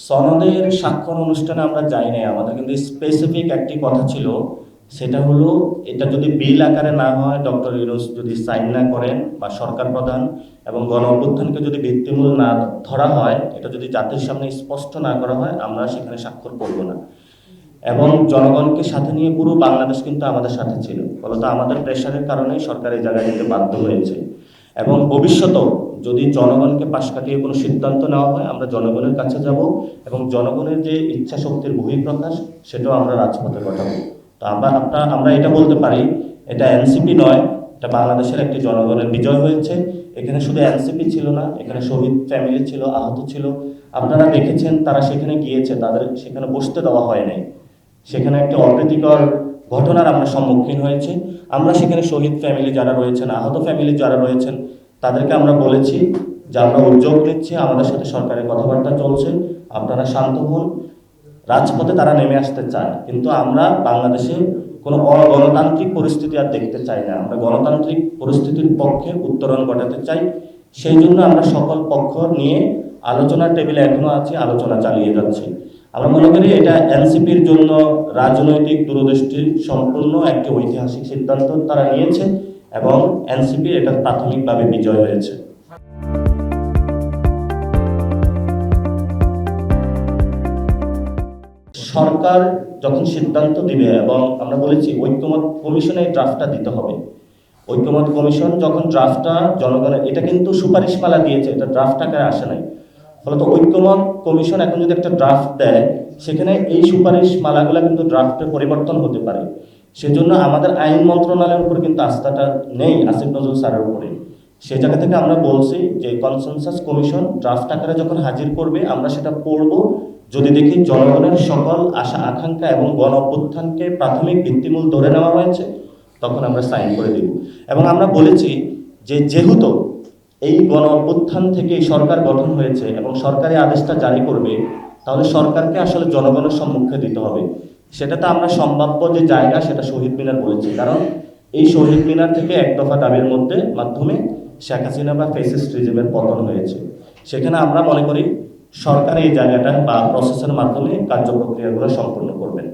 সনদের স্বাক্ষর অনুষ্ঠানে আমরা যাই নাই। আমাদের কিন্তু স্পেসিফিক একটি কথা ছিল, সেটা হলো এটা যদি বিল আকারে না হয়, ডক্টর ইউনূস যদি সাইন না করেন বা সরকার প্রধান এবং গণ অভ্যুত্থানকে যদি ভিত্তিমূল না ধরা হয়, এটা যদি জাতির সামনে স্পষ্ট না করা হয়, আমরা সেখানে স্বাক্ষর করব না। এবং জনগণকে সাথে নিয়ে পুরো বাংলাদেশ কিন্তু আমাদের সাথে ছিল, ফলত আমাদের প্রেশারের কারণেই সরকার এই জায়গায় যেতে বাধ্য হয়েছে। এবং ভবিষ্যতেও যদি জনগণকে পাশ কাটিয়ে কোনো সিদ্ধান্ত নেওয়া হয়, আমরা জনগণের কাছে যাব এবং জনগণের যে ইচ্ছা শক্তির বহিঃপ্রকাশ, সেটাও আমরা রাজপথে ঘটাবো। তো আমরা এটা বলতে পারি, এটা এনসিপি নয়, এটা বাংলাদেশের একটি জনগণের বিজয় হয়েছে। এখানে শুধু এনসিপি ছিল না, এখানে শহীদ ফ্যামিলি ছিল, আহত ছিল। আপনারা দেখেছেন তারা সেখানে গিয়েছে, তাদের সেখানে বসতে দেওয়া হয় নাই। সেখানে একটা অপ্রীতিকর ঘটনার আমরা সম্মুখীন হয়েছি। আমরা সেখানে শহীদ ফ্যামিলি যারা রয়েছেন, আহত ফ্যামিলি যারা রয়েছেন, তাদেরকে আমরা বলেছি যে আমরা উদ্যোগ নিচ্ছি, আমাদের সাথে সরকারের কথাবার্তা চলছে, আপনারা শান্ত হন। রাজপথে তারা নেমে আসতে চায়, কিন্তু আমরা বাংলাদেশে কোনো অগণতান্ত্রিক পরিস্থিতি আর দেখতে চাই না। আমরা গণতান্ত্রিক পরিস্থিতির পক্ষে উত্তরণ ঘটাতে চাই। সেই জন্য আমরা সকল পক্ষ নিয়ে আলোচনার টেবিলে এখনো আছি, আলোচনা চালিয়ে যাচ্ছি। আমরা মনে করি এটা এনসিপির জন্য রাজনৈতিক দূরদৃষ্টি সম্পূর্ণ একটি ঐতিহাসিক সিদ্ধান্ত তারা নিয়েছে এবং এনসিপি এটা প্রাথমিকভাবে বিজয় হয়েছে। সরকার যখন সিদ্ধান্ত দিবে, এবং আমরা বলেছি ঐক্যমত কমিশনে এই ড্রাফটটা দিতে হবে। ঐক্যমত কমিশন যখন ড্রাফটটা জনগণের, এটা কিন্তু সুপারিশমালা দিয়েছে, এটা ড্রাফট আকারে আসে নাই। ফলত ঐক্যমত কমিশন এখন যদি একটা ড্রাফট দেয়, সেখানে এই সুপারিশমালাগুলো কিন্তু ড্রাফটে পরিবর্তন হতে পারে। সেজন্য আমাদের আইন মন্ত্রণালয়ের উপর কিন্তু আস্থাটা নেই আসিফ নজরুল স্যারের উপরে। সে জায়গা থেকে আমরা বলছি যে কনসেনসাস কমিশন ড্রাফট আকারে যখন হাজির করবে, আমরা সেটা পড়ব। যদি দেখি জনগণের সকল আশা আকাঙ্ক্ষা এবং গণ অভ্যুত্থানকে প্রাথমিক ভিত্তিমূল ধরে নেওয়া হয়েছে, তখন আমরা সাইন করে দেব। এবং আমরা বলেছি যে যেহেতু এই গণ অভ্যুত্থান থেকে এই সরকার গঠন হয়েছে এবং সরকারি আদেশটা জারি করবে, তাহলে সরকারকে আসলে জনগণের সম্মুখে দিতে হবে। সেটাতে আমরা সম্ভাব্য যে জায়গা, সেটা শহীদ মিনার বলেছি, কারণ এই শহীদ মিনার থেকে এক দফা দাবির মাধ্যমে শেখ হাসিনা বা ফ্যাসিস্ট রিজিমের পতন হয়েছে। সেখানে আমরা মনে করি সরকার এই জায়গাটা বা প্রসেসের মাধ্যমে কার্যপ্রক্রিয়াগুলো সম্পূর্ণ করবেন।